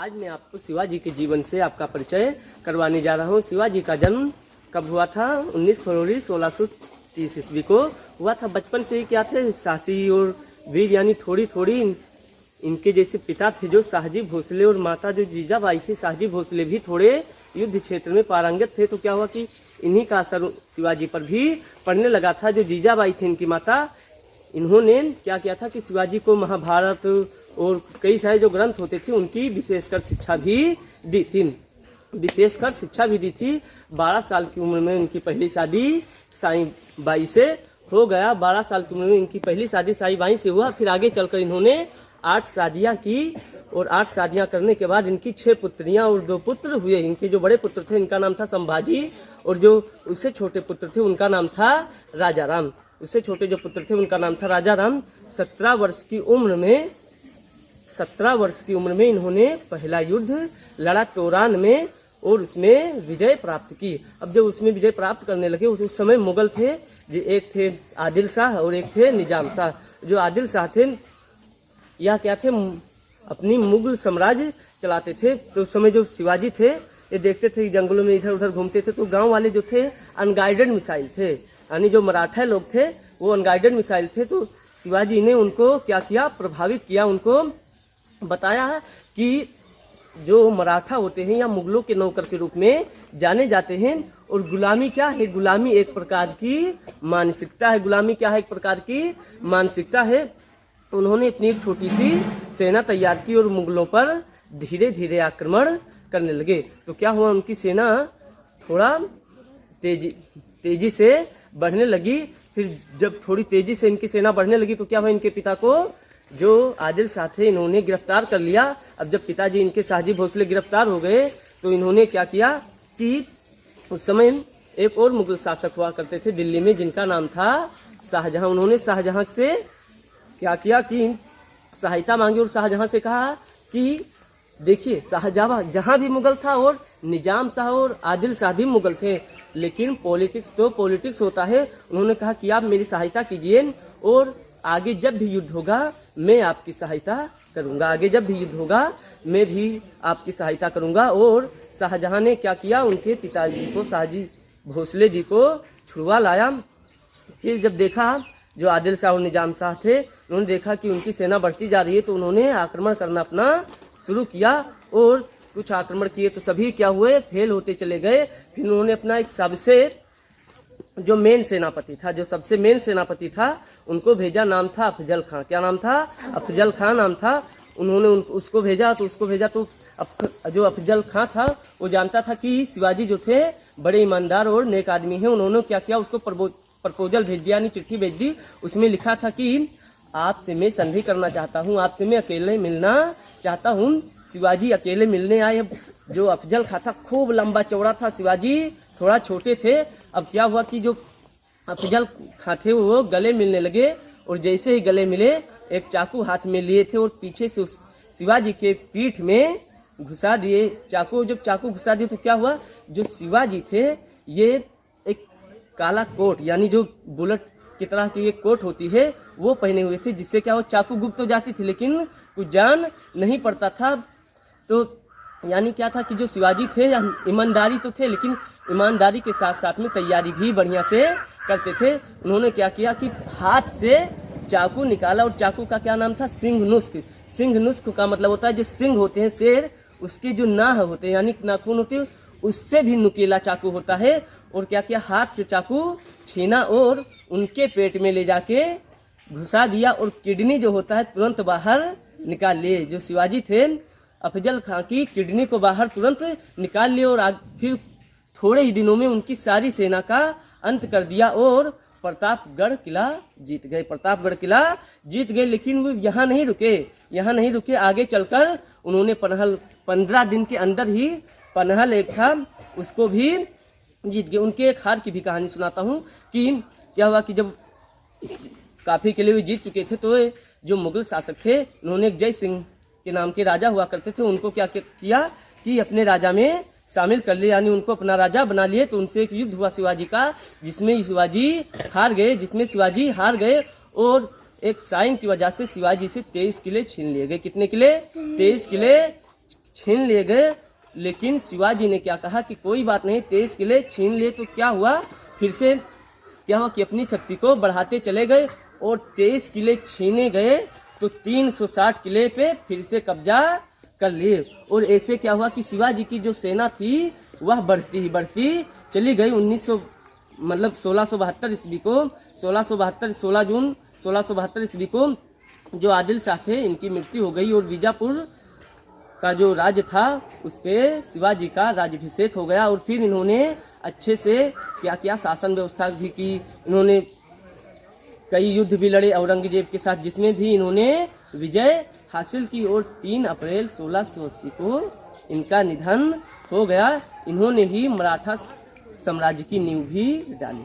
आज मैं आपको शिवाजी के जीवन से आपका परिचय करवाने जा रहा हूँ। शिवाजी का जन्म कब हुआ था? 19 फरवरी 1630 ईस्वी को हुआ था। बचपन से ही क्या थे, सासी और वीर यानी थोड़ी थोड़ी इनके जैसे पिता थे जो शाहजी भोसले, और माता जो जीजाबाई थी शाहजी भोसले भी थोड़े युद्ध क्षेत्र में पारंगत थे। तो क्या हुआ कि इन्हीं का असर शिवाजी पर भी पड़ने लगा था। जो जीजाबाई थी इनकी माता, इन्होंने क्या किया था कि शिवाजी को महाभारत और कई सारे जो ग्रंथ होते थे उनकी विशेषकर शिक्षा भी दी थी। 12 साल की उम्र में इनकी पहली शादी साईं बाई से हो गया। 12 साल की उम्र में इनकी पहली शादी साईं बाई से हुआ। फिर आगे चलकर इन्होंने 8 शादियां की, और 8 शादियां करने के बाद इनकी 6 पुत्रियां और 2 पुत्र हुए। इनके जो बड़े पुत्र थे इनका नाम था संभाजी, और जो उससे छोटे पुत्र थे उनका नाम था राजा राम। उससे छोटे जो पुत्र थे उनका नाम था राजा राम। 17 वर्ष की उम्र में इन्होंने पहला युद्ध लड़ा तोरान में, और उसमें विजय प्राप्त की। अब जब उसमें विजय प्राप्त करने लगे, उस समय मुगल थे, एक थे आदिल शाह और एक थे निजाम शाह। जो आदिल शाह थे या क्या थे, अपनी मुगल साम्राज्य चलाते थे। तो उस समय जो शिवाजी थे ये देखते थे जंगलों में इधर उधर घूमते थे, तो गांव वाले जो थे अनगाइडेड मिसाइल थे, यानी जो मराठा लोग थे वो अनगाइडेड मिसाइल थे। तो शिवाजी ने उनको क्या किया, प्रभावित किया। उनको बताया कि जो मराठा होते हैं या मुगलों के नौकर के रूप में जाने जाते हैं, और गुलामी क्या है, गुलामी एक प्रकार की मानसिकता है। गुलामी क्या है, एक प्रकार की मानसिकता है। उन्होंने अपनी एक छोटी सी सेना तैयार की और मुगलों पर धीरे धीरे आक्रमण करने लगे। तो क्या हुआ, उनकी सेना थोड़ा तेजी से बढ़ने लगी। फिर जब थोड़ी तेजी से इनकी सेना बढ़ने लगी तो क्या हुआ, इनके पिता को जो आदिल शाह थे इन्होंने गिरफ्तार कर लिया। अब जब पिताजी इनके शाहजी भोसले गिरफ्तार हो गए तो इन्होंने क्या किया कि उस समय एक और मुगल शासक हुआ करते थे दिल्ली में, जिनका नाम था शाहजहां। उन्होंने शाहजहां से क्या किया कि सहायता मांगी, और शाहजहां से कहा कि देखिए शाहजहां जहां भी मुगल था, और निजाम शाह और आदिल शाह भी मुगल थे, लेकिन पॉलिटिक्स तो पॉलिटिक्स होता है। उन्होंने कहा कि आप मेरी सहायता कीजिए, और आगे जब भी युद्ध होगा मैं आपकी सहायता करूंगा। आगे जब भी युद्ध होगा मैं भी आपकी सहायता करूंगा। और शाहजहां ने क्या किया, उनके पिताजी को, शाहजी भोसले जी को छुड़वा लाया। फिर जब देखा जो आदिल शाह और निजाम शाह थे, उन्होंने देखा कि उनकी सेना बढ़ती जा रही है, तो उन्होंने आक्रमण करना अपना शुरू किया। और कुछ आक्रमण किए तो सभी क्या हुए, फेल होते चले गए। फिर उन्होंने अपना एक सबसे जो मेन सेनापति था उनको भेजा, नाम था अफजल खां। क्या नाम था? अफजल खां नाम था। उन्होंने उसको भेजा तो जो अफजल खां था वो जानता था कि शिवाजी जो थे बड़े ईमानदार और नेक आदमी हैं। उन्होंने क्या किया, उसको प्रपोजल भेज दिया, यानी चिट्ठी भेज दी। उसमें लिखा था कि आपसे मैं संधि करना चाहता हूँ, आपसे मैं अकेले मिलना चाहता हूँ। शिवाजी अकेले मिलने आए। जो अफजल खां था खूब लंबा चौड़ा था, शिवाजी थोड़ा छोटे थे। अब क्या हुआ कि जो अफजल खां थे वो गले मिलने लगे, और जैसे ही गले मिले एक चाकू हाथ में लिए थे और पीछे से उस शिवाजी के पीठ में घुसा दिए चाकू। जब चाकू घुसा दिए तो क्या हुआ, जो शिवाजी थे ये एक काला कोट, यानी जो बुलेट की तरह की एक कोट होती है वो पहने हुए थे, जिससे क्या हो, चाकू गुप्त तो जाती थी लेकिन कुछ जान नहीं पड़ता था। तो यानी क्या था कि जो शिवाजी थे ईमानदारी तो थे, लेकिन ईमानदारी के साथ साथ में तैयारी भी बढ़िया से करते थे। उन्होंने क्या किया कि हाथ से चाकू निकाला, और चाकू का क्या नाम था, सिंह नुस्ख। सिंह नुस्ख का मतलब होता है जो सिंह होते हैं शेर, उसके जो नाह होते हैं यानी नाखून होते हैं, उससे भी नुकीला चाकू होता है। और क्या किया, हाथ से चाकू छीना और उनके पेट में ले जाके घुसा दिया, और किडनी जो होता है तुरंत बाहर निकाल लिए। जो शिवाजी थे अफजल खां की किडनी को बाहर तुरंत निकाल लिए, और फिर थोड़े ही दिनों में उनकी सारी सेना का अंत कर दिया और प्रतापगढ़ किला जीत गए। लेकिन वो यहाँ नहीं रुके। आगे चलकर उन्होंने 15 दिन के अंदर ही पनहल एक था उसको भी जीत गए। उनके एक हार की भी कहानी सुनाता हूँ कि क्या हुआ कि जब काफी किले भी जीत चुके थे तो जो मुगल शासक थे उन्होंने एक जय सिंह के नाम के राजा हुआ करते थे, उनको क्या किया कि अपने राजा में शामिल कर लिया, यानी उनको अपना राजा बना लिए। तो उनसे एक युद्ध हुआ शिवाजी का, जिसमें शिवाजी हार गए और एक साइन की वजह से शिवाजी से 23 किले छीन लिए गए। कितने किले? 23 किले छीन लिए गए। लेकिन शिवाजी ने क्या कहा कि कोई बात नहीं, 23 किले छीन लिए तो क्या हुआ, फिर से क्या हुआ कि अपनी शक्ति को बढ़ाते चले गए और 23 किले छीने गए तो 360 किले पे फिर से कब्जा कर लिए। और ऐसे क्या हुआ कि शिवाजी की जो सेना थी वह बढ़ती ही बढ़ती चली गई। 1672 ईस्वी को 16 जून 1672 ईस्वी को जो आदिल शाह थे इनकी मृत्यु हो गई और बीजापुर का जो राज्य था उस पर शिवाजी का राज्याभिषेक हो गया। और फिर इन्होंने अच्छे से क्या किया, शासन व्यवस्था भी की, इन्होंने कई युद्ध भी लड़े औरंगजेब के साथ जिसमें भी इन्होंने विजय हासिल की। और 3 अप्रैल 1680 को इनका निधन हो गया। इन्होंने ही मराठा साम्राज्य की नींव भी डाली।